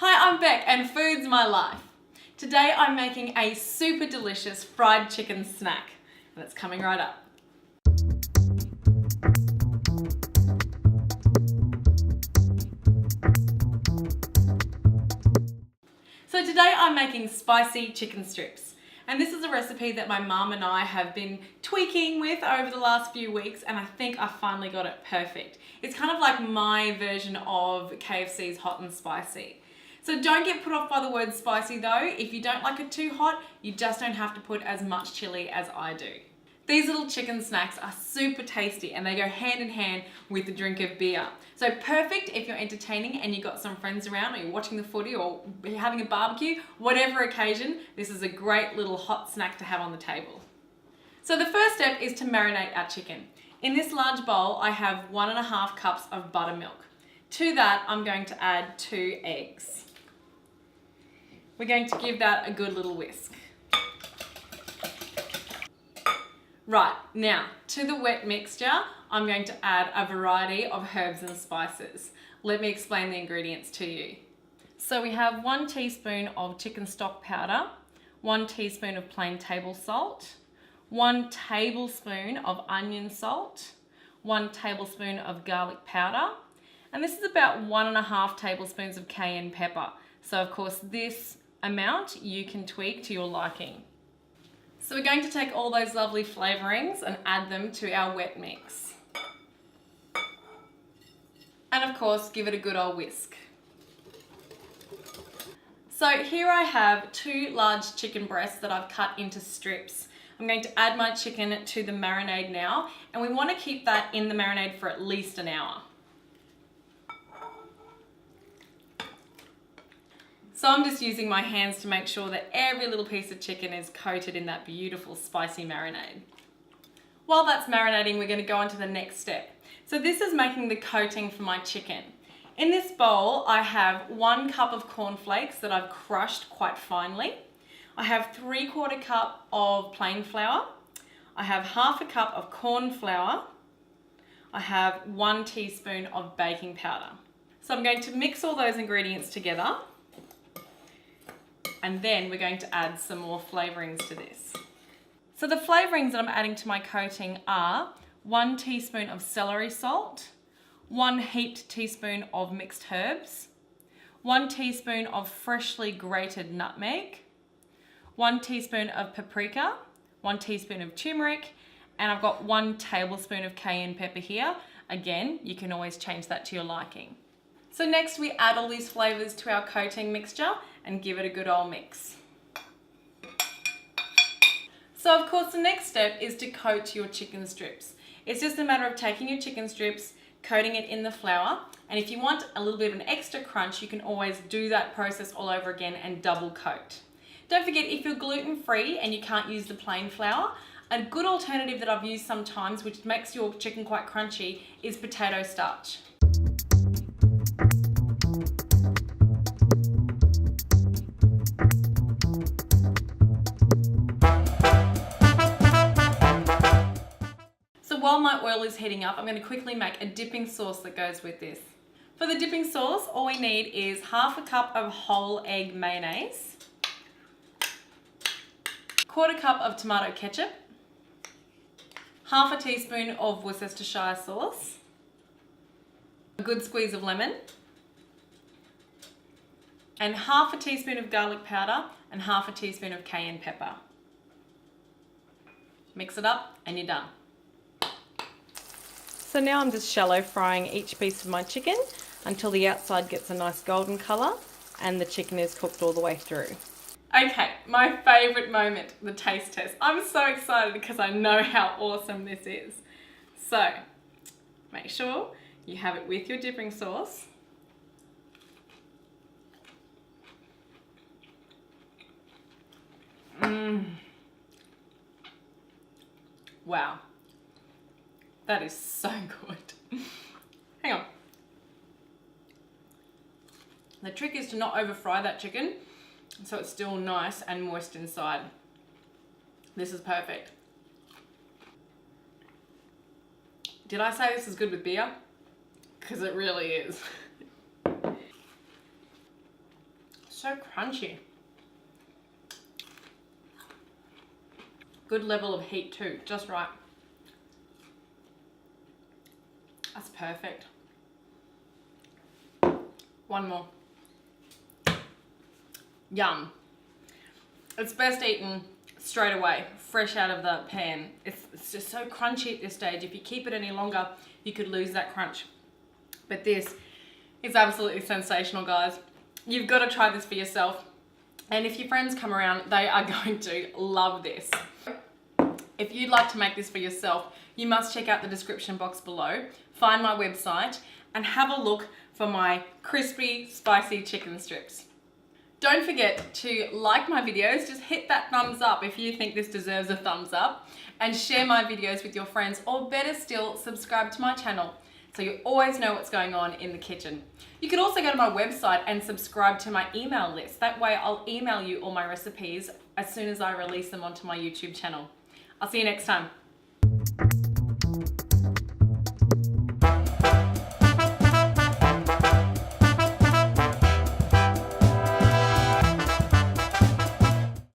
Hi, I'm Beck and food's my life. Today I'm making a super delicious fried chicken snack and it's coming right up. So today I'm making spicy chicken strips. And this is a recipe that my mum and I have been tweaking with over the last few weeks, and I think I finally got it perfect. It's kind of like my version of KFC's hot and spicy. So don't get put off by the word spicy though. If you don't like it too hot, you just don't have to put as much chili as I do. These little chicken snacks are super tasty and they go hand in hand with a drink of beer. So perfect if you're entertaining and you've got some friends around, or you're watching the footy or you're having a barbecue, whatever occasion, this is a great little hot snack to have on the table. So the first step is to marinate our chicken. In this large bowl, I have 1.5 cups of buttermilk. To that, I'm going to add 2 eggs. We're going to give that a good little whisk. Right, now to the wet mixture, I'm going to add a variety of herbs and spices. Let me explain the ingredients to you. So we have 1 teaspoon of chicken stock powder, 1 teaspoon of plain table salt, 1 tablespoon of onion salt, 1 tablespoon of garlic powder, and this is about 1.5 tablespoons of cayenne pepper. So of course this amount you can tweak to your liking. So we're going to take all those lovely flavourings and add them to our wet mix. And of course, give it a good old whisk. So here I have 2 large chicken breasts that I've cut into strips. I'm going to add my chicken to the marinade now, and we want to keep that in the marinade for at least an hour. So I'm just using my hands to make sure that every little piece of chicken is coated in that beautiful spicy marinade. While that's marinating, we're going to go on to the next step. So this is making the coating for my chicken. In this bowl, I have 1 cup of cornflakes that I've crushed quite finely. I have 3/4 cup of plain flour. I have 1/2 cup of corn flour. I have 1 teaspoon of baking powder. So I'm going to mix all those ingredients together. And then we're going to add some more flavourings to this. So the flavourings that I'm adding to my coating are 1 teaspoon of celery salt, 1 heaped teaspoon of mixed herbs, 1 teaspoon of freshly grated nutmeg, 1 teaspoon of paprika, 1 teaspoon of turmeric, and I've got 1 tablespoon of cayenne pepper here. Again, you can always change that to your liking. So next we add all these flavours to our coating mixture and give it a good old mix. So of course the next step is to coat your chicken strips. It's just a matter of taking your chicken strips, coating it in the flour, and if you want a little bit of an extra crunch, you can always do that process all over again and double coat. Don't forget, if you're gluten-free and you can't use the plain flour, a good alternative that I've used sometimes, which makes your chicken quite crunchy, is potato starch. While my oil is heating up, I'm going to quickly make a dipping sauce that goes with this. For the dipping sauce, all we need is 1/2 cup of whole egg mayonnaise, 1/4 cup of tomato ketchup, 1/2 teaspoon of Worcestershire sauce, a good squeeze of lemon, and 1/2 teaspoon of garlic powder and 1/2 teaspoon of cayenne pepper. Mix it up and you're done. So now I'm just shallow frying each piece of my chicken until the outside gets a nice golden colour and the chicken is cooked all the way through. Okay, my favourite moment, the taste test. I'm so excited because I know how awesome this is. So, make sure you have it with your dipping sauce. Wow. That is so good. Hang on. The trick is to not over fry that chicken so it's still nice and moist inside. This is perfect. Did I say this is good with beer? Because it really is. So crunchy. Good level of heat too, just right. That's perfect. One more. Yum. It's best eaten straight away, fresh out of the pan. It's just so crunchy at this stage. If you keep it any longer, you could lose that crunch. But this is absolutely sensational, guys. You've got to try this for yourself. And if your friends come around, they are going to love this. If you'd like to make this for yourself, you must check out the description box below, find my website, and have a look for my crispy, spicy chicken strips. Don't forget to like my videos, just hit that thumbs up if you think this deserves a thumbs up, and share my videos with your friends, or better still, subscribe to my channel so you always know what's going on in the kitchen. You can also go to my website and subscribe to my email list. That way I'll email you all my recipes as soon as I release them onto my YouTube channel. I'll see you next time.